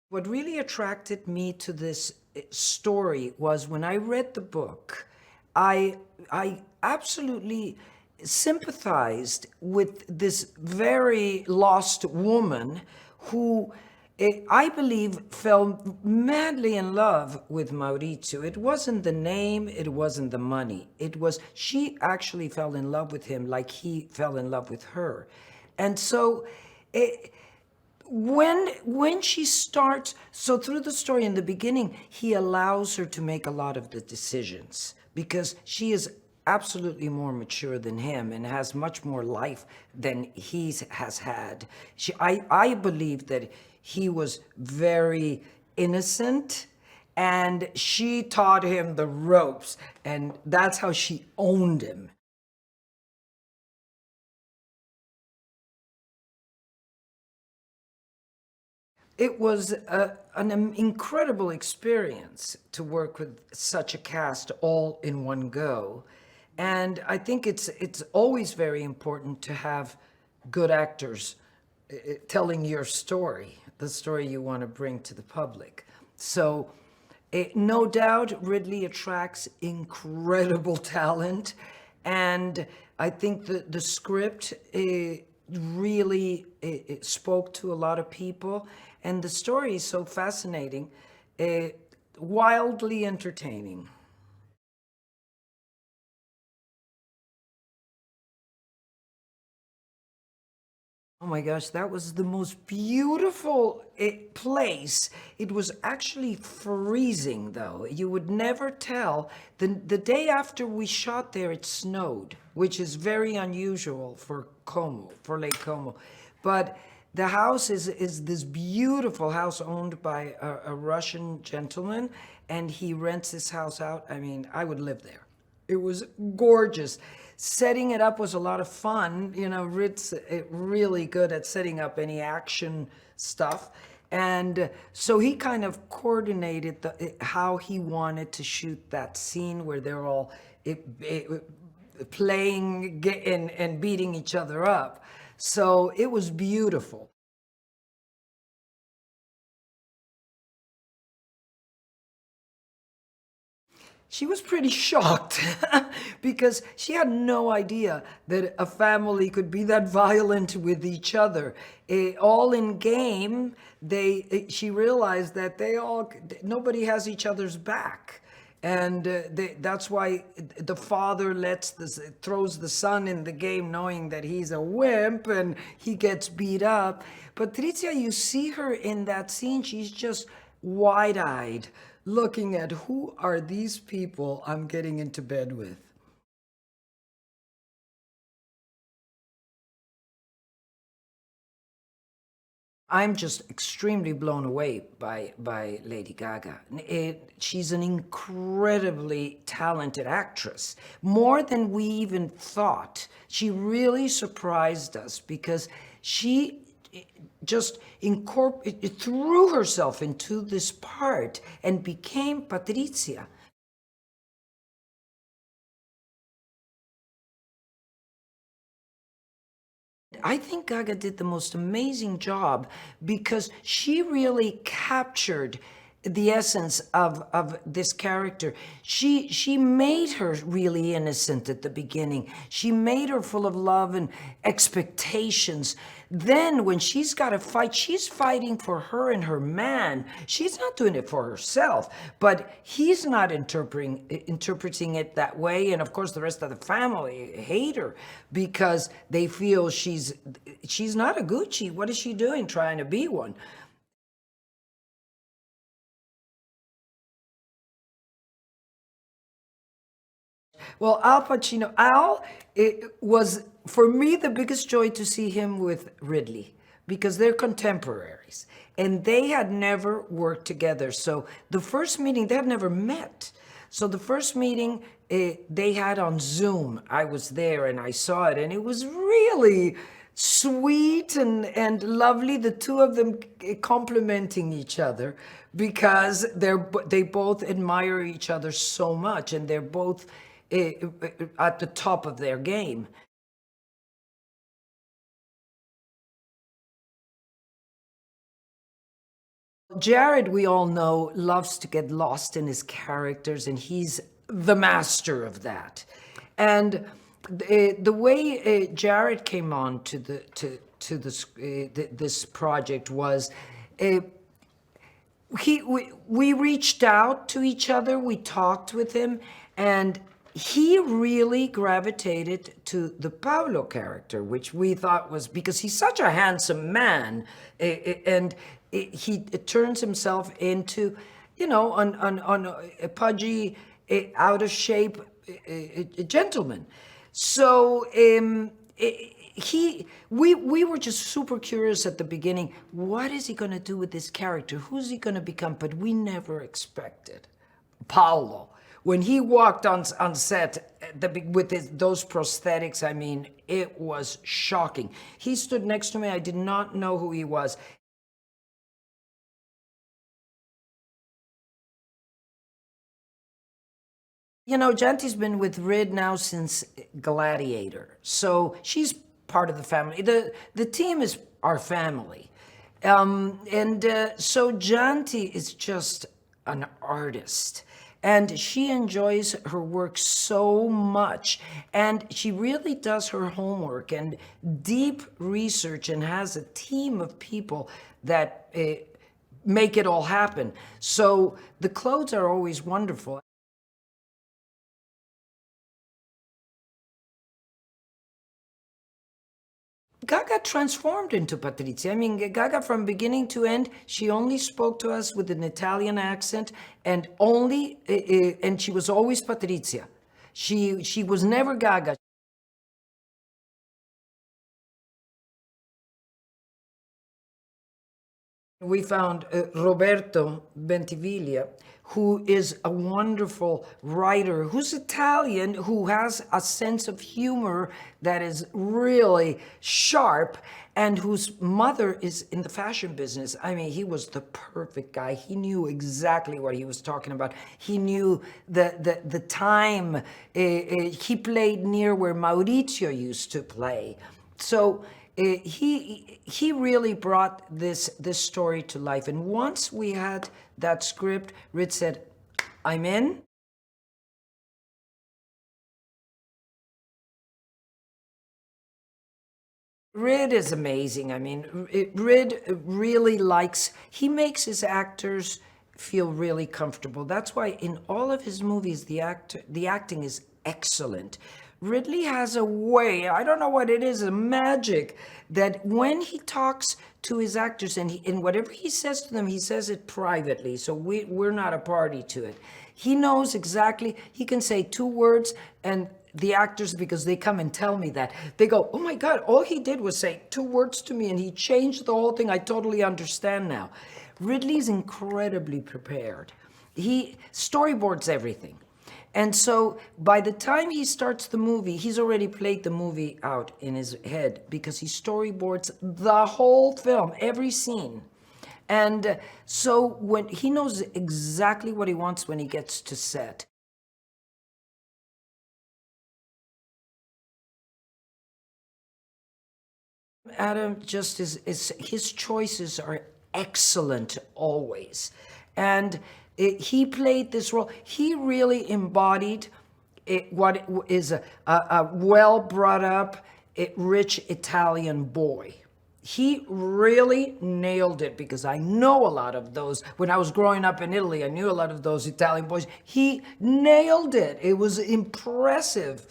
What really attracted me to this story was when I read the book, I I absolutely sympathized with this very lost woman who I believe fell madly in love with Maurizio. It wasn't the name, it wasn't the money. It was she actually fell in love with him like he fell in love with her. And so when she starts, so through the story in the beginning, he allows her to make a lot of the decisions because she is absolutely more mature than him and has much more life than he has had. I believe that he was very innocent and she taught him the ropes, and that's how she owned him. It was an incredible experience to work with such a cast all in one go. And I think it's always very important to have good actors telling your story, the story you want to bring to the public. So no doubt Ridley attracts incredible talent, and I think the script really it spoke to a lot of people, and the story is so fascinating, uh, wildly entertaining. Oh my gosh, that was the most beautiful place. It was actually freezing, though. You would never tell. The day after we shot there, it snowed, which is very unusual for Como, for Lake Como. But the house is this beautiful house owned by a Russian gentleman, and he rents his house out. I mean, I would live there. It was gorgeous. Setting it up was a lot of fun. You know, Ritz really good at setting up any action stuff. And so he kind of coordinated how he wanted to shoot that scene where they're all playing and beating each other up. So it was beautiful. She was pretty shocked because she had no idea that a family could be that violent with each other. All in game, she realized that nobody has each other's back. And that's why the father throws the son in the game knowing that he's a wimp and he gets beat up. Patrizia, you see her in that scene, she's just wide-eyed looking at who are these people I'm getting into bed with. I'm just extremely blown away by Lady Gaga. She's an incredibly talented actress, more than we even thought. She really surprised us because she just threw herself into this part and became Patrizia. I think Gaga did the most amazing job because she really captured the essence of this character. She made her really innocent at the beginning. She made her full of love and expectations. Then when she's got to fight, she's fighting for her and her man. She's not doing it for herself, but he's not interpreting it that way. And of course, the rest of the family hate her because they feel she's not a Gucci. What is she doing trying to be one? Well, Al Pacino, it was for me the biggest joy to see him with Ridley because they're contemporaries and they had never worked together. So the first meeting, they had never met. So the first meeting they had on Zoom, I was there and I saw it, and it was really sweet and lovely. The two of them complimenting each other because they both admire each other so much, and they're both at the top of their game. Jared, we all know, loves to get lost in his characters, and he's the master of that. And the way Jared came on to this project was we reached out to each other, we talked with him, and he really gravitated to the Paulo character, which we thought was because he's such a handsome man, and he turns himself into, on a pudgy, out of shape gentleman. So we were just super curious at the beginning. What is he going to do with this character? Who's he going to become? But we never expected Paulo. When he walked on set with those prosthetics, I mean, it was shocking. He stood next to me. I did not know who he was. Janti's been with Rid now since Gladiator, so she's part of the family. The team is our family, and so Janti is just an artist, and she enjoys her work so much, and she really does her homework and deep research, and has a team of people that make it all happen. So the clothes are always wonderful. Gaga transformed into Patrizia. I mean, Gaga from beginning to end, she only spoke to us with an Italian accent, and she was always Patrizia. She was never Gaga. We found Roberto Bentiviglia, who is a wonderful writer, who's Italian, who has a sense of humor that is really sharp, and whose mother is in the fashion business. I mean, he was the perfect guy. He knew exactly what he was talking about. He knew the time. He played near where Maurizio used to play. So he really brought this story to life. And once we had that script, Rit said, "I'm in." Rid is amazing. I mean, Rid really he makes his actors feel really comfortable. That's why in all of his movies, the acting is excellent. Ridley has a way, I don't know what it is, a magic, that when he talks to his actors, and whatever he says to them, he says it privately, so we're not a party to it. He knows exactly, he can say two words, and the actors, because they come and tell me that, they go, "Oh my God, all he did was say two words to me and he changed the whole thing. I totally understand now." Ridley's incredibly prepared. He storyboards everything. And so by the time he starts the movie, he's already played the movie out in his head, because he storyboards the whole film, every scene. And so when he knows exactly what he wants when he gets to set. Adam just is his choices are excellent always. And he played this role. He really embodied what is a well brought up, rich Italian boy. He really nailed it, because I know a lot of those. When I was growing up in Italy, I knew a lot of those Italian boys. He nailed it. It was impressive.